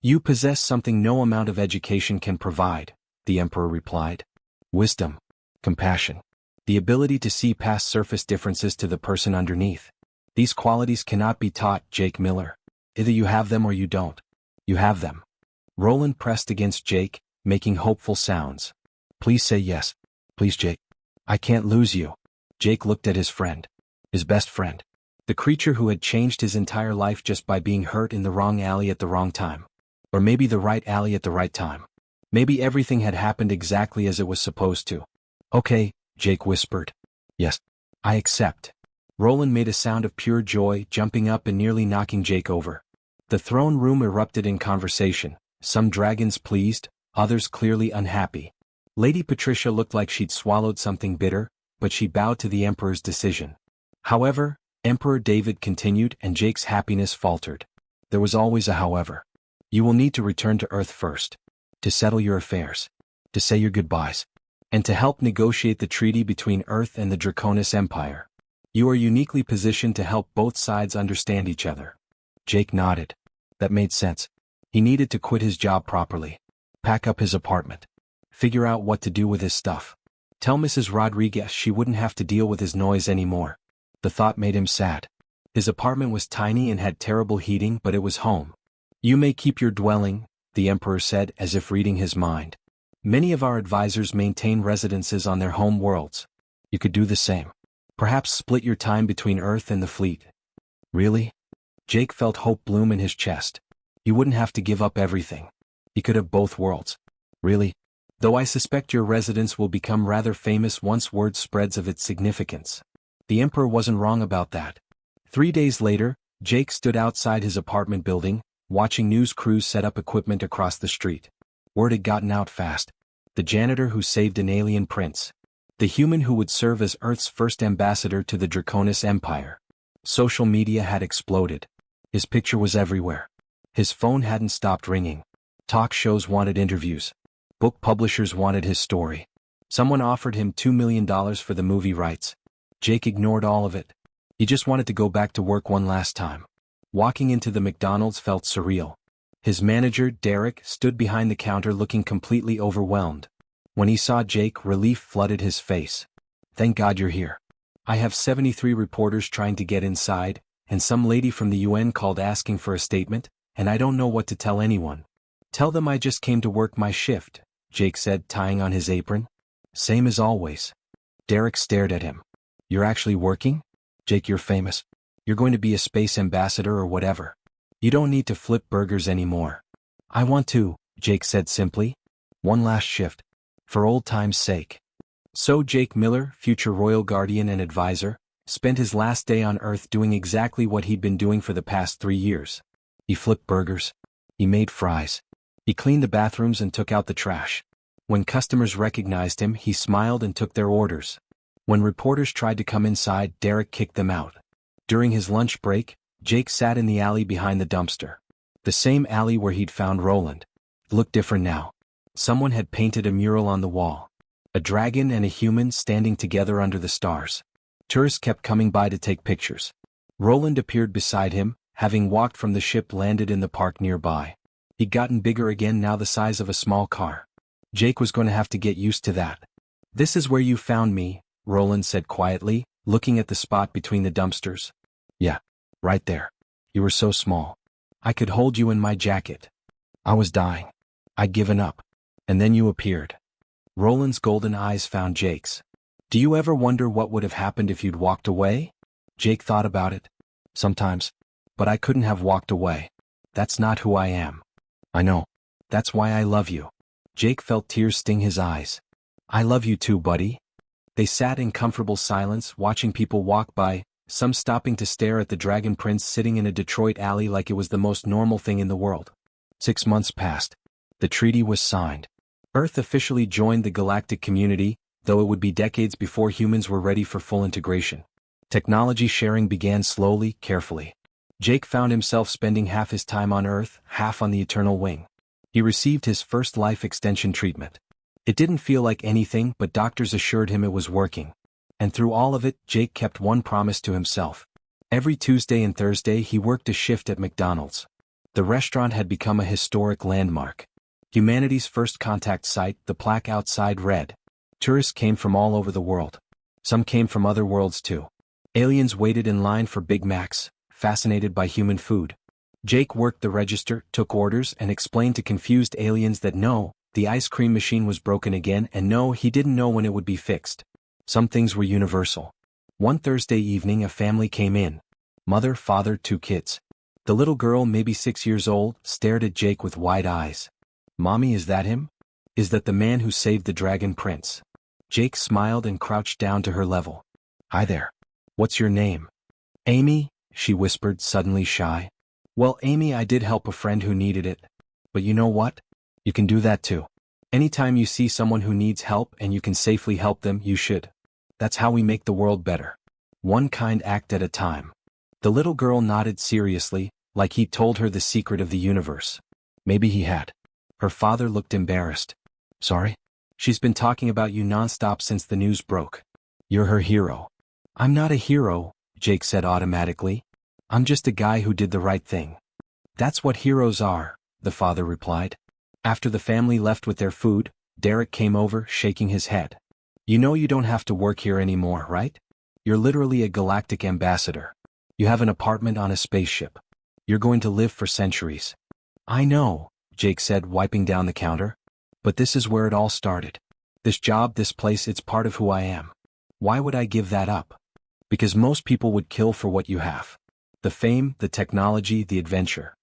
You possess something no amount of education can provide, the Emperor replied. Wisdom. Compassion. The ability to see past surface differences to the person underneath. These qualities cannot be taught, Jake Miller. Either you have them or you don't. You have them. Roland pressed against Jake, making hopeful sounds. Please say yes. Please, Jake. I can't lose you. Jake looked at his friend. His best friend. The creature who had changed his entire life just by being hurt in the wrong alley at the wrong time. Or maybe the right alley at the right time. Maybe everything had happened exactly as it was supposed to. Okay, Jake whispered. Yes. I accept. Roland made a sound of pure joy, jumping up and nearly knocking Jake over. The throne room erupted in conversation, some dragons pleased, others clearly unhappy. Lady Patricia looked like she'd swallowed something bitter, but she bowed to the Emperor's decision. However, Emperor David continued and Jake's happiness faltered. There was always a however. You will need to return to Earth first. To settle your affairs. To say your goodbyes. And to help negotiate the treaty between Earth and the Draconis Empire. You are uniquely positioned to help both sides understand each other. Jake nodded. That made sense. He needed to quit his job properly. Pack up his apartment. Figure out what to do with his stuff. Tell Mrs. Rodriguez she wouldn't have to deal with his noise anymore. The thought made him sad. His apartment was tiny and had terrible heating, but it was home. You may keep your dwelling, the Emperor said as if reading his mind. Many of our advisors maintain residences on their home worlds. You could do the same. Perhaps split your time between Earth and the fleet. Really? Jake felt hope bloom in his chest. He wouldn't have to give up everything. He could have both worlds. Really? Though I suspect your residence will become rather famous once word spreads of its significance. The Emperor wasn't wrong about that. 3 days later, Jake stood outside his apartment building, watching news crews set up equipment across the street. Word had gotten out fast. The janitor who saved an alien prince. The human who would serve as Earth's first ambassador to the Draconis Empire. Social media had exploded. His picture was everywhere. His phone hadn't stopped ringing. Talk shows wanted interviews. Book publishers wanted his story. Someone offered him $2 million for the movie rights. Jake ignored all of it. He just wanted to go back to work one last time. Walking into the McDonald's felt surreal. His manager, Derek, stood behind the counter looking completely overwhelmed. When he saw Jake, relief flooded his face. Thank God you're here. I have 73 reporters trying to get inside, and some lady from the UN called asking for a statement, and I don't know what to tell anyone. Tell them I just came to work my shift, Jake said, tying on his apron. Same as always. Derek stared at him. You're actually working? Jake, you're famous. You're going to be a space ambassador or whatever. You don't need to flip burgers anymore. I want to, Jake said simply. One last shift. For old time's sake. So Jake Miller, future royal guardian and advisor, spent his last day on Earth doing exactly what he'd been doing for the past 3 years. He flipped burgers. He made fries. He cleaned the bathrooms and took out the trash. When customers recognized him, he smiled and took their orders. When reporters tried to come inside, Derek kicked them out. During his lunch break, Jake sat in the alley behind the dumpster. The same alley where he'd found Roland. It looked different now. Someone had painted a mural on the wall. A dragon and a human standing together under the stars. Tourists kept coming by to take pictures. Roland appeared beside him, having walked from the ship landed in the park nearby. He'd gotten bigger again, now the size of a small car. Jake was going to have to get used to that. This is where you found me, Roland said quietly, looking at the spot between the dumpsters. Yeah, right there. You were so small. I could hold you in my jacket. I was dying. I'd given up. And then you appeared. Roland's golden eyes found Jake's. Do you ever wonder what would have happened if you'd walked away? Jake thought about it. Sometimes. But I couldn't have walked away. That's not who I am. I know. That's why I love you. Jake felt tears sting his eyes. I love you too, buddy. They sat in comfortable silence, watching people walk by, some stopping to stare at the Dragon Prince sitting in a Detroit alley like it was the most normal thing in the world. 6 months passed. The treaty was signed. Earth officially joined the galactic community, though it would be decades before humans were ready for full integration. Technology sharing began slowly, carefully. Jake found himself spending half his time on Earth, half on the Eternal Wing. He received his first life extension treatment. It didn't feel like anything, but doctors assured him it was working. And through all of it, Jake kept one promise to himself. Every Tuesday and Thursday he worked a shift at McDonald's. The restaurant had become a historic landmark. Humanity's first contact site, the plaque outside read. Tourists came from all over the world. Some came from other worlds too. Aliens waited in line for Big Macs, fascinated by human food. Jake worked the register, took orders, and explained to confused aliens that no, the ice cream machine was broken again, and no, he didn't know when it would be fixed. Some things were universal. One Thursday evening a family came in. Mother, father, 2 kids. The little girl, maybe 6 years old, stared at Jake with wide eyes. Mommy, is that him? Is that the man who saved the Dragon Prince? Jake smiled and crouched down to her level. Hi there. What's your name? Amy, she whispered, suddenly shy. Well, Amy, I did help a friend who needed it. But you know what? You can do that too. Anytime you see someone who needs help and you can safely help them, you should. That's how we make the world better. One kind act at a time. The little girl nodded seriously, like he'd told her the secret of the universe. Maybe he had. Her father looked embarrassed. Sorry? She's been talking about you nonstop since the news broke. You're her hero. I'm not a hero, Jake said automatically. I'm just a guy who did the right thing. That's what heroes are, the father replied. After the family left with their food, Derek came over, shaking his head. You know you don't have to work here anymore, right? You're literally a galactic ambassador. You have an apartment on a spaceship. You're going to live for centuries. I know, Jake said, wiping down the counter. But this is where it all started. This job, this place, it's part of who I am. Why would I give that up? Because most people would kill for what you have. The fame, the technology, the adventure.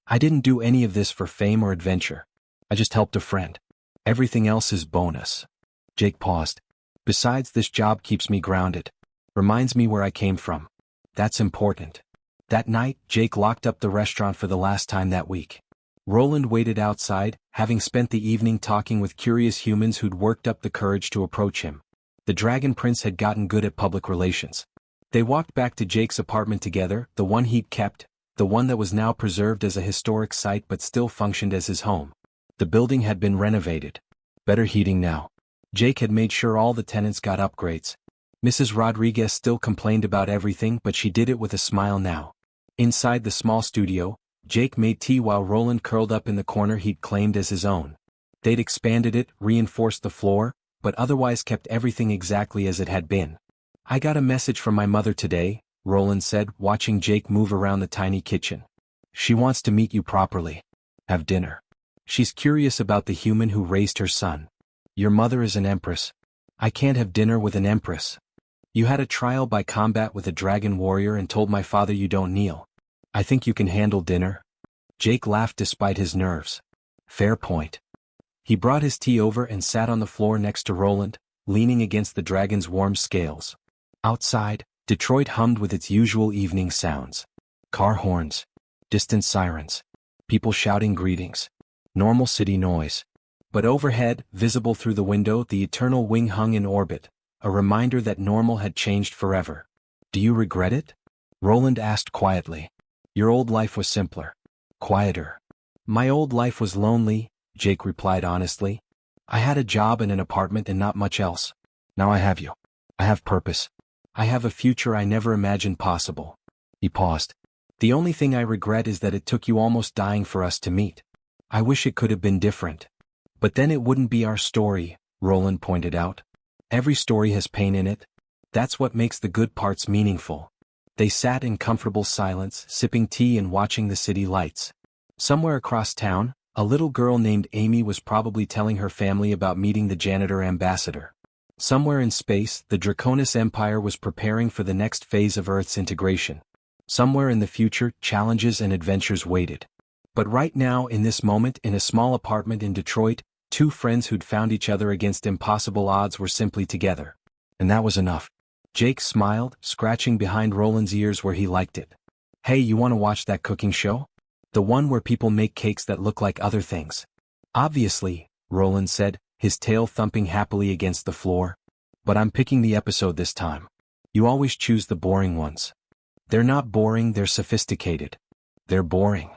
I didn't do any of this for fame or adventure. I just helped a friend. Everything else is bonus. Jake paused. Besides, this job keeps me grounded. Reminds me where I came from. That's important. That night, Jake locked up the restaurant for the last time that week. Roland waited outside, having spent the evening talking with curious humans who'd worked up the courage to approach him. The Dragon Prince had gotten good at public relations. They walked back to Jake's apartment together, the one he'd kept, the one that was now preserved as a historic site but still functioned as his home. The building had been renovated. Better heating now. Jake had made sure all the tenants got upgrades. Mrs. Rodriguez still complained about everything, but she did it with a smile now. Inside the small studio, Jake made tea while Roland curled up in the corner he'd claimed as his own. They'd expanded it, reinforced the floor, but otherwise kept everything exactly as it had been. I got a message from my mother today, Roland said, watching Jake move around the tiny kitchen. She wants to meet you properly. Have dinner. She's curious about the human who raised her son. Your mother is an empress. I can't have dinner with an empress. You had a trial by combat with a dragon warrior and told my father you don't kneel. I think you can handle dinner. Jake laughed despite his nerves. Fair point. He brought his tea over and sat on the floor next to Roland, leaning against the dragon's warm scales. Outside, Detroit hummed with its usual evening sounds. Car horns. Distant sirens. People shouting greetings. Normal city noise. But overhead, visible through the window, the eternal wing hung in orbit, a reminder that normal had changed forever. Do you regret it? Roland asked quietly. Your old life was simpler. Quieter. My old life was lonely, Jake replied honestly. I had a job and an apartment and not much else. Now I have you. I have purpose. I have a future I never imagined possible. He paused. The only thing I regret is that it took you almost dying for us to meet. I wish it could have been different. But then it wouldn't be our story, Roland pointed out. Every story has pain in it. That's what makes the good parts meaningful. They sat in comfortable silence, sipping tea and watching the city lights. Somewhere across town, a little girl named Amy was probably telling her family about meeting the Janitor ambassador. Somewhere in space, the Draconis Empire was preparing for the next phase of Earth's integration. Somewhere in the future, challenges and adventures waited. But right now, in this moment, in a small apartment in Detroit, two friends who'd found each other against impossible odds were simply together. And that was enough. Jake smiled, scratching behind Roland's ears where he liked it. Hey, you want to watch that cooking show? The one where people make cakes that look like other things. Obviously, Roland said, his tail thumping happily against the floor. But I'm picking the episode this time. You always choose the boring ones. They're not boring, they're sophisticated. They're boring.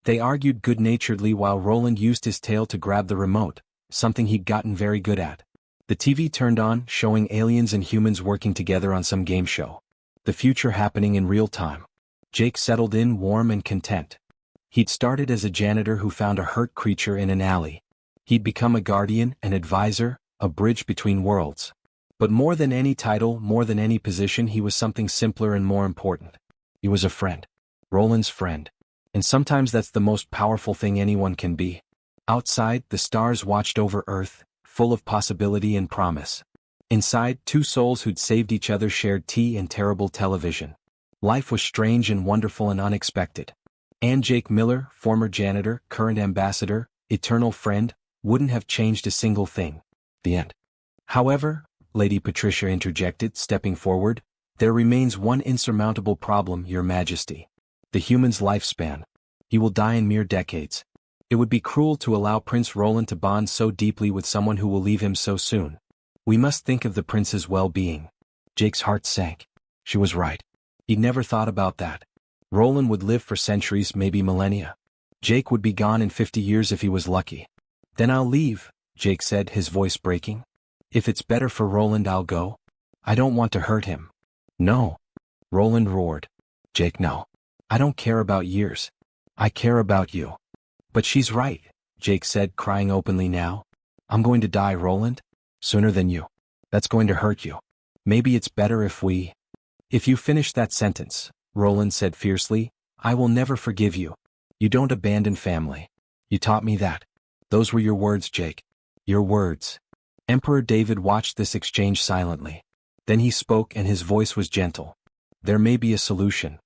They argued good-naturedly while Roland used his tail to grab the remote, something he'd gotten very good at. The TV turned on, showing aliens and humans working together on some game show. The future happening in real time. Jake settled in warm and content. He'd started as a janitor who found a hurt creature in an alley. He'd become a guardian, an advisor, a bridge between worlds. But more than any title, more than any position, he was something simpler and more important. He was a friend. Roland's friend. And sometimes that's the most powerful thing anyone can be. Outside, the stars watched over Earth, full of possibility and promise. Inside, two souls who'd saved each other shared tea and terrible television. Life was strange and wonderful and unexpected. And Jake Miller, former janitor, current ambassador, eternal friend, wouldn't have changed a single thing. The end. However, Lady Patricia interjected, stepping forward, there remains one insurmountable problem, Your Majesty. The human's lifespan. He will die in mere decades. It would be cruel to allow Prince Roland to bond so deeply with someone who will leave him so soon. We must think of the prince's well-being. Jake's heart sank. She was right. He'd never thought about that. Roland would live for centuries, maybe millennia. Jake would be gone in 50 years if he was lucky. Then I'll leave, Jake said, his voice breaking. If it's better for Roland, I'll go. I don't want to hurt him. No. Roland roared. Jake, no. I don't care about years. I care about you. But she's right, Jake said, crying openly now. I'm going to die, Roland. Sooner than you. That's going to hurt you. Maybe it's better if we... If you finish that sentence, Roland said fiercely, I will never forgive you. You don't abandon family. You taught me that. Those were your words, Jake. Your words. Emperor David watched this exchange silently. Then he spoke and his voice was gentle. There may be a solution.